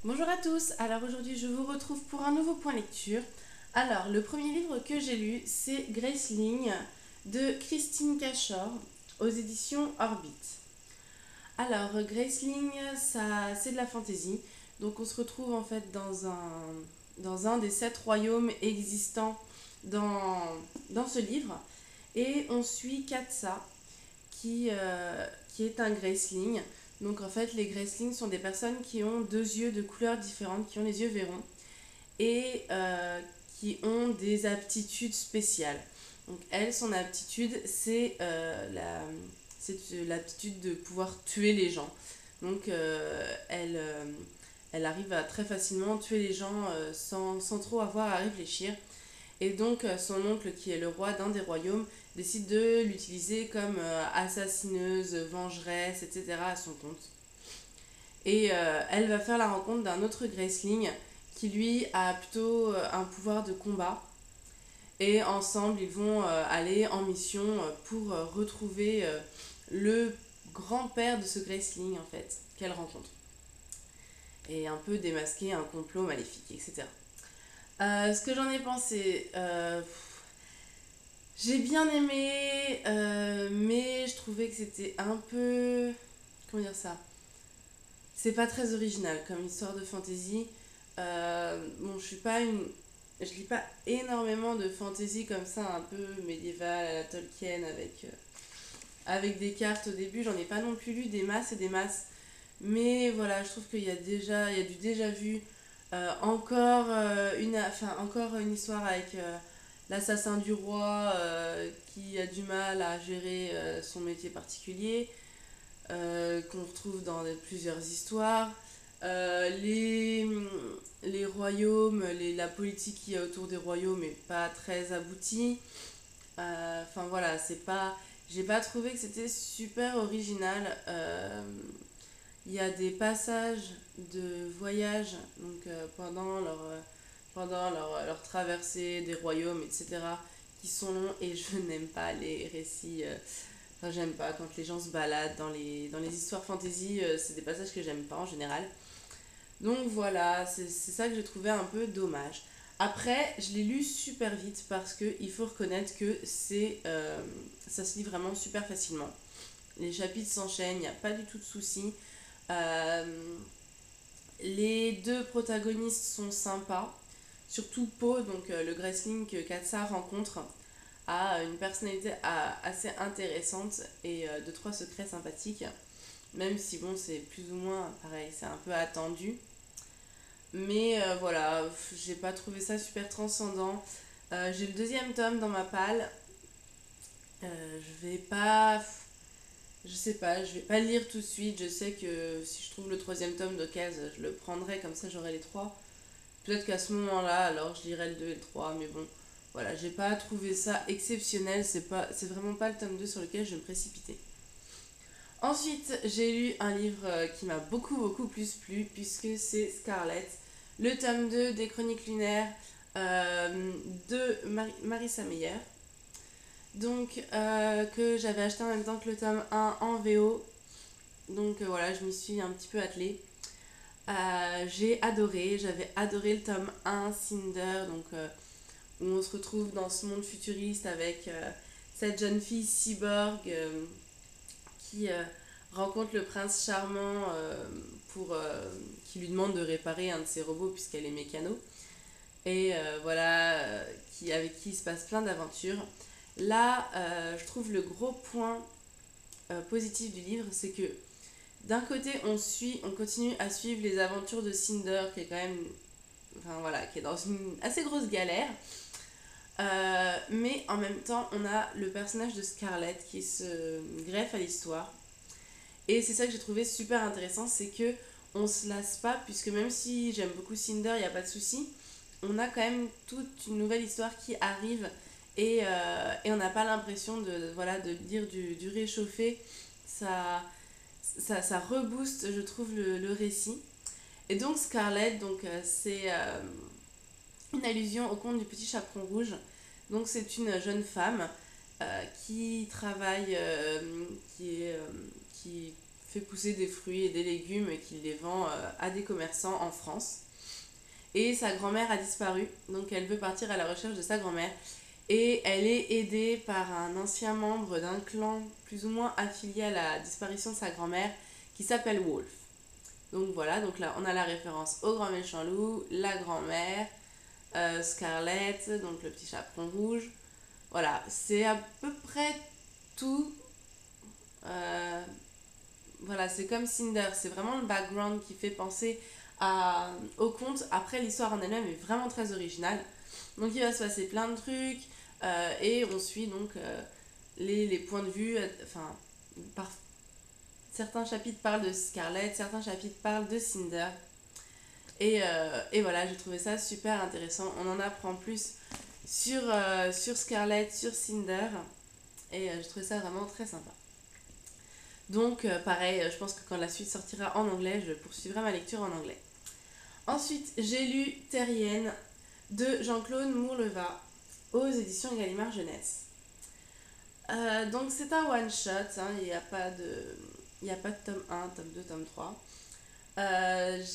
Bonjour à tous, alors aujourd'hui je vous retrouve pour un nouveau point lecture. Alors le premier livre que j'ai lu c'est Graceling de Christine Cachor aux éditions Orbit. Alors Graceling c'est de la fantasy, donc on se retrouve en fait dans un des 7 royaumes existants dans, dans ce livre et on suit Katsa qui est un Graceling. Donc en fait, les Gracelings sont des personnes qui ont 2 yeux de couleurs différentes, qui ont les yeux verrons et qui ont des aptitudes spéciales. Donc elle, son aptitude, c'est l'aptitude de pouvoir tuer les gens. Donc elle arrive à très facilement tuer les gens sans trop avoir à réfléchir. Et donc son oncle, qui est le roi d'un des royaumes, décide de l'utiliser comme assassineuse, vengeresse, etc. à son compte. Et elle va faire la rencontre d'un autre Graceling qui lui a plutôt un pouvoir de combat. Et ensemble, ils vont aller en mission pour retrouver le grand-père de ce Graceling en fait, qu'elle rencontre. Et un peu démasquer un complot maléfique, etc. Ce que j'en ai pensé, j'ai bien aimé, mais je trouvais que c'était un peu... Comment dire ça? C'est pas très original comme histoire de fantasy. Bon, je suis pas une... Je lis pas énormément de fantasy comme ça, un peu médiéval à la Tolkien avec des cartes au début. J'en ai pas non plus lu des masses et des masses. Mais voilà, je trouve il y a du déjà vu. Encore une histoire avec l'assassin du roi qui a du mal à gérer son métier particulier, qu'on retrouve dans plusieurs histoires. Euh, les, les royaumes, la politique qu'il y a autour des royaumes n'est pas très aboutie. Enfin voilà, c'est pas. J'ai pas trouvé que c'était super original. Il y a des passages de voyage donc, pendant leur traversée des royaumes, etc., qui sont longs et je n'aime pas les récits. Enfin, j'aime pas quand les gens se baladent dans les histoires fantasy, c'est des passages que j'aime pas en général. Donc voilà, c'est ça que j'ai trouvé un peu dommage. Après, je l'ai lu super vite parce qu'il faut reconnaître que ça se lit vraiment super facilement. Les chapitres s'enchaînent, il n'y a pas du tout de soucis. Euh, les deux protagonistes sont sympas. Surtout Poe, donc le Graceling que Katsa rencontre, a une personnalité assez intéressante et deux, trois secrets sympathiques. Même si bon, c'est plus ou moins pareil, c'est un peu attendu. Mais voilà, j'ai pas trouvé ça super transcendant. J'ai le deuxième tome dans ma palle. Je vais pas. Je sais pas, je vais pas le lire tout de suite. Je sais que si je trouve le troisième tome d'occasion, je le prendrai, comme ça j'aurai les trois. Peut-être qu'à ce moment-là, alors je lirai le 2 et le 3, mais bon, voilà, j'ai pas trouvé ça exceptionnel. C'est vraiment pas le tome 2 sur lequel je vais me précipiter. Ensuite, j'ai lu un livre qui m'a beaucoup plus plu, puisque c'est Scarlet, le tome 2 des Chroniques lunaires de Marissa Meyer. Donc, que j'avais acheté en même temps que le tome 1 en VO. Donc voilà, je m'y suis un petit peu attelée. J'ai adoré, j'avais adoré le tome 1, Cinder, donc où on se retrouve dans ce monde futuriste avec cette jeune fille cyborg qui rencontre le prince charmant qui lui demande de réparer un de ses robots puisqu'elle est mécano. Et voilà, avec qui il se passe plein d'aventures. Là, je trouve le gros point positif du livre, c'est que d'un côté, on continue à suivre les aventures de Cinder, qui est quand même, enfin voilà, qui est dans une assez grosse galère. Mais en même temps, on a le personnage de Scarlett qui se greffe à l'histoire. Et c'est ça que j'ai trouvé super intéressant, c'est que on se lasse pas, puisque même si j'aime beaucoup Cinder, il n'y a pas de souci, on a quand même toute une nouvelle histoire qui arrive et on n'a pas l'impression de lire du réchauffé. Ça rebooste, je trouve, le récit. Et donc Scarlett, c'est une allusion au conte du petit chaperon rouge. Donc c'est une jeune femme qui travaille, qui fait pousser des fruits et des légumes et qu'il les vend à des commerçants en France. Et sa grand-mère a disparu, donc elle veut partir à la recherche de sa grand-mère. Et elle est aidée par un ancien membre d'un clan plus ou moins affilié à la disparition de sa grand-mère qui s'appelle Wolf. Donc voilà, donc là on a la référence au grand méchant loup, la grand-mère, Scarlett, donc le petit chaperon rouge. Voilà, c'est à peu près tout. Voilà, c'est comme Cinder, c'est vraiment le background qui fait penser au conte. Après, l'histoire en elle-même est vraiment très originale. Donc il va se passer plein de trucs et on suit donc les points de vue. Enfin, certains chapitres parlent de Scarlett, certains chapitres parlent de Cinder. Et voilà, j'ai trouvé ça super intéressant. On en apprend plus sur Scarlett, sur Cinder. Et j'ai trouvé ça vraiment très sympa. Donc pareil, je pense que quand la suite sortira en anglais, je poursuivrai ma lecture en anglais. Ensuite, j'ai lu Terrienne de Jean-Claude Mourleva aux éditions Gallimard Jeunesse. Donc c'est un one-shot, hein, il n'y a pas de tome 1, tome 2, tome 3.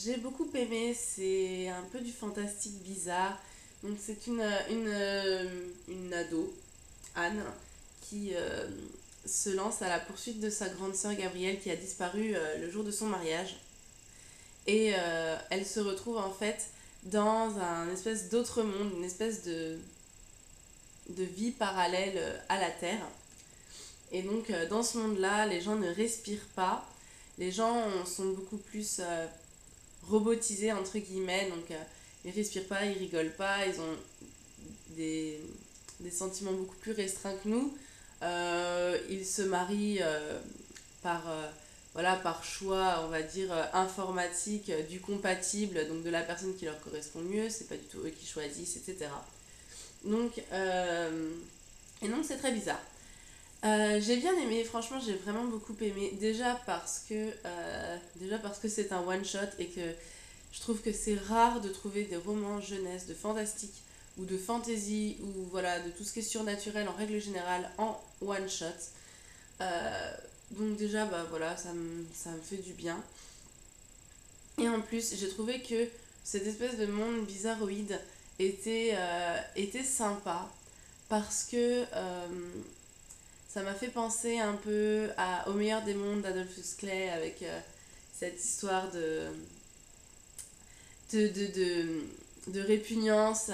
J'ai beaucoup aimé, c'est un peu du fantastique bizarre. Donc c'est une ado, Anne, qui se lance à la poursuite de sa grande sœur Gabrielle qui a disparu le jour de son mariage. Et elle se retrouve en fait dans un espèce d'autre monde, une espèce de vie parallèle à la Terre. Et donc dans ce monde-là, les gens ne respirent pas. Les gens sont beaucoup plus robotisés entre guillemets, donc ils respirent pas, ils rigolent pas, ils ont des sentiments beaucoup plus restreints que nous. Ils se marient par choix, on va dire, informatique, du compatible, donc de la personne qui leur correspond mieux, c'est pas du tout eux qui choisissent, etc. Donc, et donc c'est très bizarre. J'ai bien aimé, franchement j'ai vraiment beaucoup aimé, déjà parce que c'est un one shot et que je trouve que c'est rare de trouver des romans jeunesse, de fantastique ou de fantasy ou voilà, de tout ce qui est surnaturel en règle générale en one shot. Donc déjà bah voilà, ça me fait du bien. Et en plus j'ai trouvé que cette espèce de monde bizarroïde était sympa parce que ça m'a fait penser un peu Au meilleur des mondes d'Adolphus Clay avec cette histoire de répugnance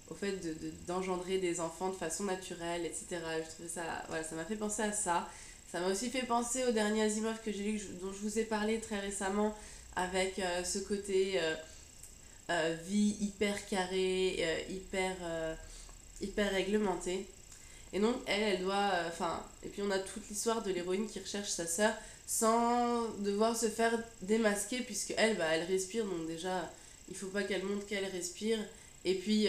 au fait d'engendrer des enfants de façon naturelle, etc. Je trouvais ça, voilà, ça m'a fait penser à ça. Ça m'a aussi fait penser au dernier Asimov que j'ai lu, dont je vous ai parlé très récemment, avec ce côté vie hyper carrée, hyper réglementée. Et donc elle doit, et puis on a toute l'histoire de l'héroïne qui recherche sa sœur sans devoir se faire démasquer puisque elle respire, donc déjà il faut pas qu'elle montre qu'elle respire, et puis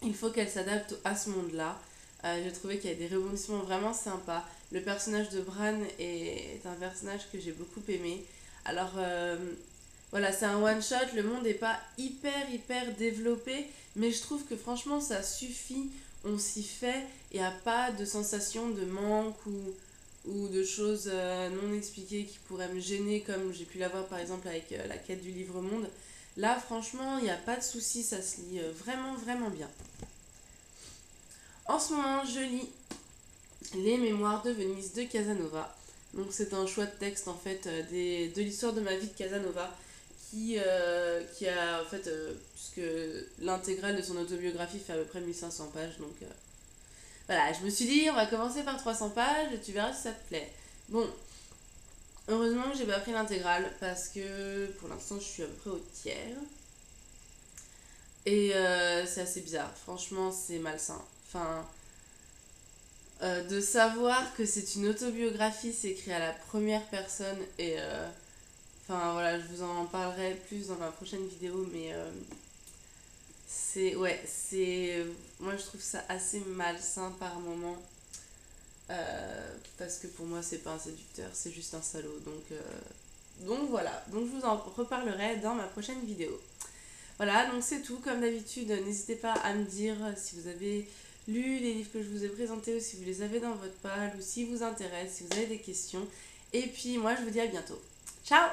il faut qu'elle s'adapte à ce monde là. J'ai trouvé qu'il y a des rebondissements vraiment sympas. Le personnage de Bran est un personnage que j'ai beaucoup aimé. Alors voilà, c'est un one shot, le monde n'est pas hyper développé, mais je trouve que franchement ça suffit, on s'y fait, il n'y a pas de sensation de manque ou de choses non expliquées qui pourraient me gêner, comme j'ai pu l'avoir par exemple avec la quête du livre monde. Là franchement il n'y a pas de souci, ça se lit vraiment bien. En ce moment je lis Les Mémoires de Venise de Casanova. Donc c'est un choix de texte en fait de l'histoire de ma vie de Casanova qui a en fait, puisque l'intégrale de son autobiographie fait à peu près 1500 pages, donc voilà, je me suis dit on va commencer par 300 pages et tu verras si ça te plaît. Bon, heureusement que j'ai pas pris l'intégrale parce que pour l'instant je suis à peu près au tiers. Et c'est assez bizarre, franchement c'est malsain. Enfin, de savoir que c'est une autobiographie, c'est écrit à la première personne et voilà, je vous en parlerai plus dans ma prochaine vidéo, mais moi je trouve ça assez malsain par moment. Parce que pour moi c'est pas un séducteur, c'est juste un salaud. Donc voilà, donc je vous en reparlerai dans ma prochaine vidéo. Voilà, donc c'est tout. Comme d'habitude, n'hésitez pas à me dire si vous avez lu les livres que je vous ai présentés ou si vous les avez dans votre page ou si vous intéressent, si vous avez des questions. Et puis moi je vous dis à bientôt. Ciao!